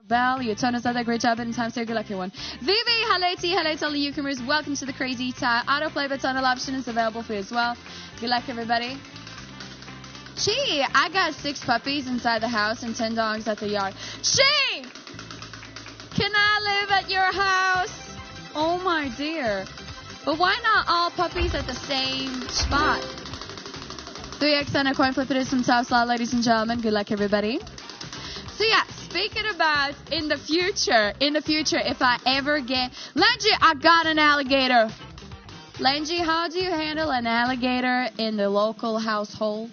Bell, you told us that great job in time, so good luck everyone. Vivi, hello to you, hello to all the newcomers. Welcome to the Crazy Time. Autoplay but tunnel option is available for you as well. Good luck everybody. Gee, I got 6 puppies inside the house and 10 dogs at the yard. Gee! Can I live at your house? Oh my dear. But why not all puppies at the same spot? 3x on a coin flip, it is some top slot, ladies and gentlemen. Good luck everybody. So yeah, speaking about in the future, if I ever get... Lenji, I got an alligator. Lenji, how do you handle an alligator in the local household?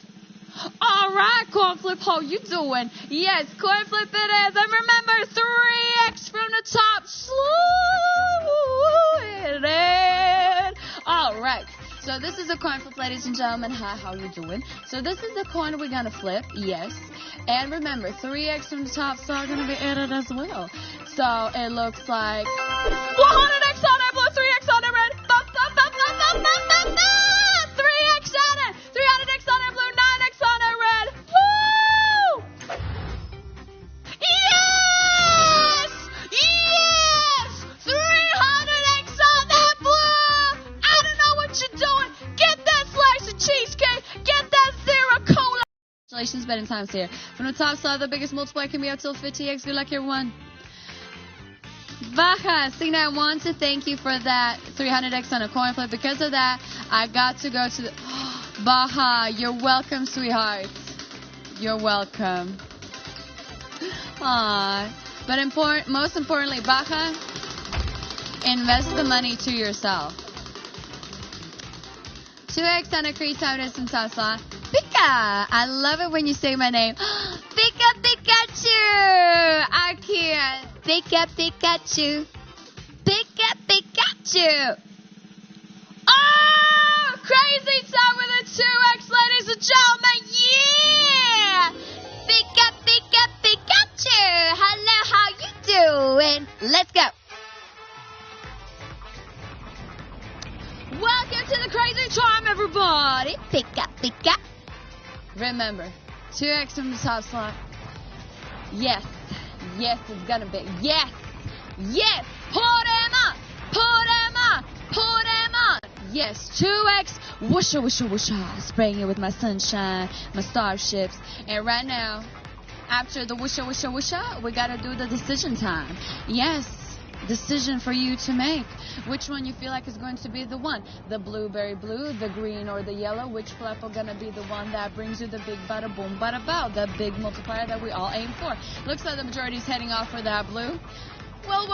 All right, coin flip, how you doing? Yes, coin flip it is. And remember, 3x from the top. Slow it in. All right. So this is a coin flip, ladies and gentlemen. Hi, how you doing? So this is the coin we're going to flip. Yes. And remember, 3x from the top are going to be added as well. So it looks like 100x on it, blue, 3x on it, red. 3x on it. 300x on it, blue, 9x on it, red. Woo! Yes! Yes! 300x on that blue! I don't know what you're doing. Get that slice of cheesecake. Get that Zero Cola. Congratulations, betting times here. From the top slot, the biggest multiplier can be up till 50x. Good luck, everyone. Baja, Cena, I want to thank you for that 300x on a coin flip. Because of that, I got to go to the... Baja, you're welcome, sweetheart. You're welcome. Aww. But most importantly, Baja, invest the money to yourself. 2x on a crease time is in top slot. Pika! I love it when you say my name. Pika Pikachu! I can't. Pika Pikachu. Pika Pikachu. Oh! Crazy time with a 2x, ladies and gentlemen. Yeah! Pika Pika Pikachu. Hello, how you doing? Let's go. Welcome to the Crazy Charm, everybody. Pika Pika. Remember, 2x from the top slot. Yes. Yes, it's gonna be. Yes. Yes. Put him up. Put him up. Put him up. Yes, 2x. Whoosha, whoosha, whoosha. Spraying it with my sunshine, my starships. And right now, after the whoosha, whoosha, whoosha, we gotta do the decision time. Yes. Decision for you to make. Which one you feel like is going to be the one? The blueberry blue, the green, or the yellow? Which flip are going to be the one that brings you the big bada boom bada bow, the big multiplier that we all aim for? Looks like the majority is heading off for that blue. Well,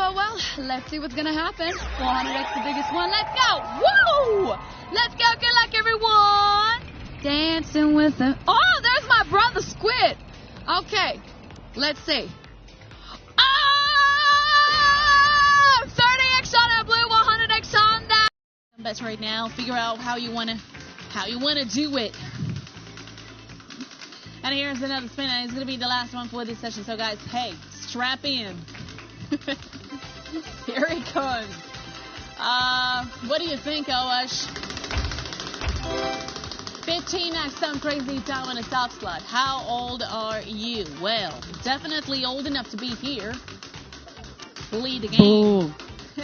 let's see what's going to happen. 400x, the biggest one. Let's go. Woo! Let's go. Good luck, everyone. Dancing with them. Oh, there's my brother Squid. Okay, let's see. 30x on that blue, 100x on that. Bets right now. Figure out how you wanna do it. And here's another spin, and it's gonna be the last one for this session. So guys, hey, strap in. Here he comes. What do you think, Oash? 15x some crazy time on a top slot. How old are you? Well, definitely old enough to be here. Lead the game. Do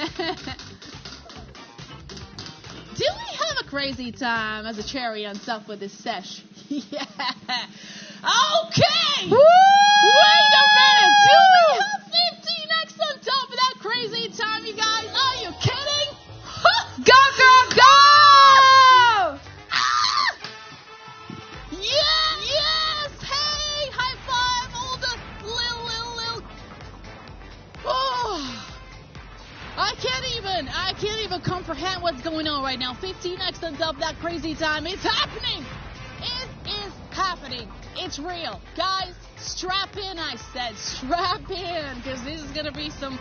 we have a crazy time as a cherry on top with this sesh? Yeah. Okay. Woo! Wait a minute. Do we have 15x on top of that crazy time, you guys? Are you kidding? Go, go, go! Ah! Yeah. Yes. Hey. High five. All the little. Oh. I can't even comprehend what's going on right now. 15x on top of that crazy time. It's happening. It is happening. It's real. Guys, strap in, I said. Strap in, because this is going to be some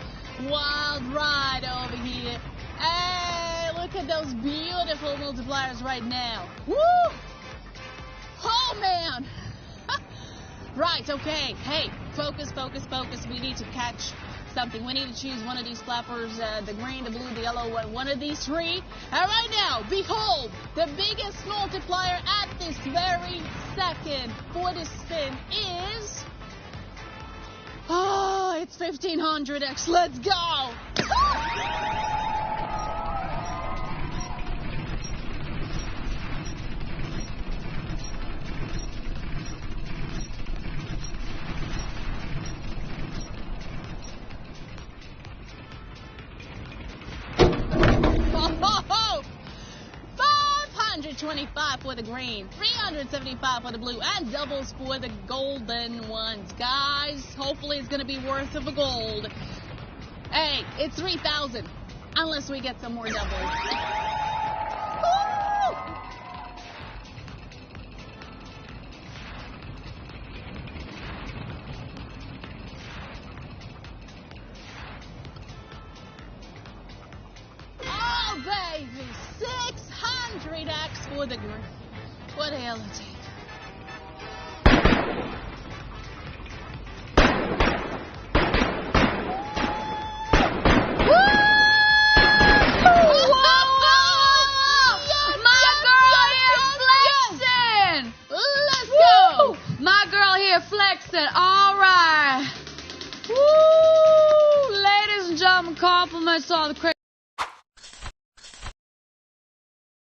wild ride over here. Hey, look at those beautiful multipliers right now. Woo! Oh, man. Right, okay. Hey, focus. We need to catch something. We need to choose one of these flappers, the green, the blue, the yellow, one of these three. And right now, behold, the biggest multiplier at this very second for this spin is... Oh, it's 1500x. Let's go. Oh, 525 for the green, 375 for the blue, and doubles for the golden ones. Guys, hopefully it's going to be worth of a gold. Hey, it's 3,000, unless we get some more doubles. Woo! Oh, baby, 600x for the green. What the hell is it? Flexing, all right. Woo! Ladies and gentlemen, compliments on the